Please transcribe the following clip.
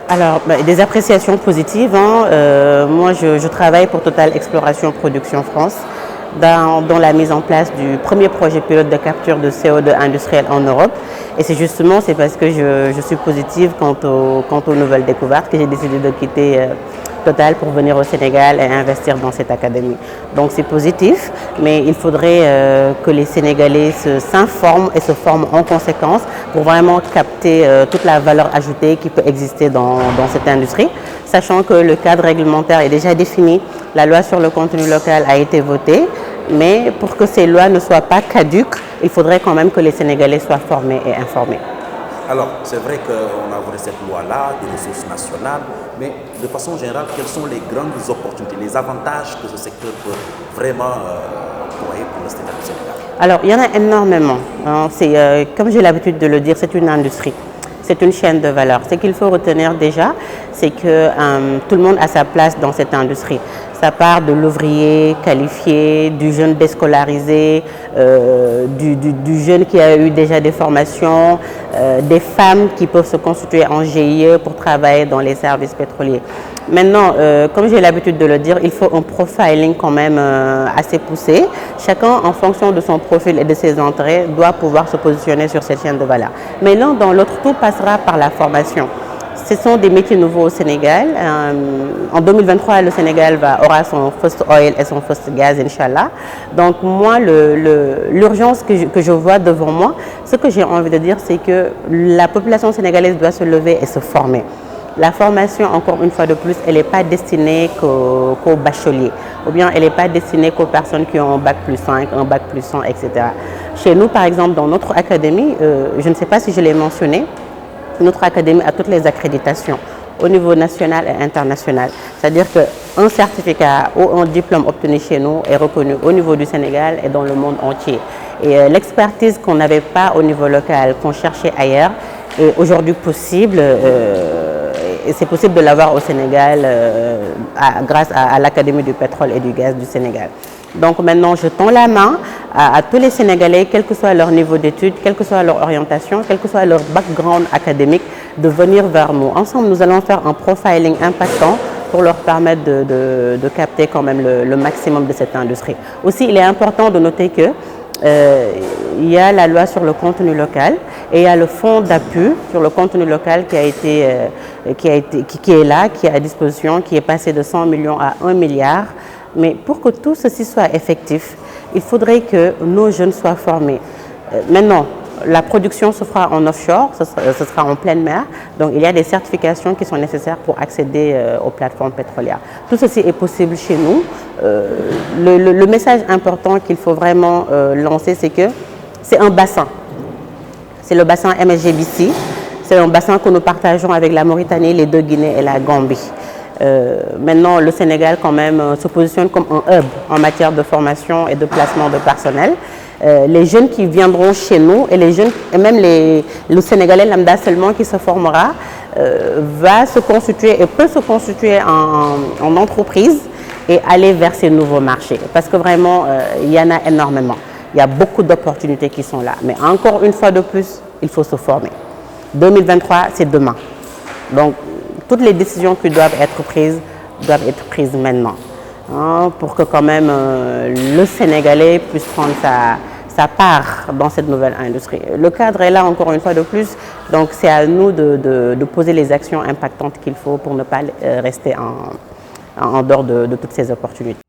Alors, des appréciations positives, hein. Moi, je travaille pour Total Exploration Production France dans la mise en place du premier projet pilote de capture de CO2 industriel en Europe. Et c'est parce que je suis positive quant aux nouvelles découvertes que j'ai décidé de quitter Total pour venir au Sénégal et investir dans cette académie. Donc c'est positif, mais il faudrait que les Sénégalais s'informent et se forment en conséquence pour vraiment capter toute la valeur ajoutée qui peut exister dans cette industrie, sachant que le cadre réglementaire est déjà défini, la loi sur le contenu local a été votée, mais pour que ces lois ne soient pas caduques, il faudrait quand même que les Sénégalais soient formés et informés. Alors, c'est vrai qu'on a voté cette loi-là, des ressources nationales, mais de façon générale, quelles sont les grandes opportunités, les avantages que ce secteur peut vraiment employer pour le Sénégal? Alors, il y en a énormément. Hein. Comme j'ai l'habitude de le dire, c'est une industrie. C'est une chaîne de valeur. Ce qu'il faut retenir déjà, c'est que tout le monde a sa place dans cette industrie. Ça part de l'ouvrier qualifié, du jeune déscolarisé, du jeune qui a eu déjà des formations, des femmes qui peuvent se constituer en GIE pour travailler dans les services pétroliers. Maintenant, comme j'ai l'habitude de le dire, il faut un profiling quand même assez poussé. Chacun, en fonction de son profil et de ses entrées, doit pouvoir se positionner sur cette chaîne de valeur. Mais l'un dans l'autre, tout passera par la formation. Ce sont des métiers nouveaux au Sénégal. En 2023, le Sénégal aura son first oil et son first gaz, Inch'Allah. Donc moi, l'urgence que je vois devant moi, ce que j'ai envie de dire, c'est que la population sénégalaise doit se lever et se former. La formation, encore une fois de plus, elle n'est pas destinée qu'aux bacheliers, ou bien elle n'est pas destinée qu'aux personnes qui ont un bac plus 5, un bac plus 100, etc. Chez nous, par exemple, dans notre académie, je ne sais pas si je l'ai mentionné, notre académie a toutes les accréditations au niveau national et international. C'est-à-dire qu'un certificat ou un diplôme obtenu chez nous est reconnu au niveau du Sénégal et dans le monde entier. Et l'expertise qu'on n'avait pas au niveau local, qu'on cherchait ailleurs, est aujourd'hui possible. Et c'est possible de l'avoir au Sénégal grâce à l'Académie du pétrole et du gaz du Sénégal. Donc maintenant, je tends la main à tous les Sénégalais, quel que soit leur niveau d'études, quelle que soit leur orientation, quel que soit leur background académique, de venir vers nous. Ensemble, nous allons faire un profiling impactant pour leur permettre de capter quand même le maximum de cette industrie. Aussi, il est important de noter que il y a la loi sur le contenu local et il y a le fonds d'appui sur le contenu local qui est là, qui est à disposition, qui est passé de 100 millions à 1 milliard. Mais pour que tout ceci soit effectif, il faudrait que nos jeunes soient formés. Maintenant, la production se fera en offshore, ce sera en pleine mer. Donc il y a des certifications qui sont nécessaires pour accéder aux plateformes pétrolières. Tout ceci est possible chez nous. Le message important qu'il faut vraiment lancer, c'est que c'est un bassin. C'est le bassin MSGBC. C'est un bassin que nous partageons avec la Mauritanie, les deux Guinées et la Gambie. Maintenant, le Sénégal quand même se positionne comme un hub en matière de formation et de placement de personnel. Les jeunes qui viendront chez nous et même le Sénégalais lambda seulement qui se formera va se constituer et peut se constituer en entreprise et aller vers ces nouveaux marchés. Parce que vraiment, il y en a énormément. Il y a beaucoup d'opportunités qui sont là. Mais encore une fois de plus, il faut se former. 2023, c'est demain. Donc, toutes les décisions qui doivent être prises maintenant, hein, pour que quand même le Sénégalais puisse prendre sa part dans cette nouvelle industrie. Le cadre est là encore une fois de plus, donc c'est à nous de poser les actions impactantes qu'il faut pour ne pas rester en dehors de toutes ces opportunités.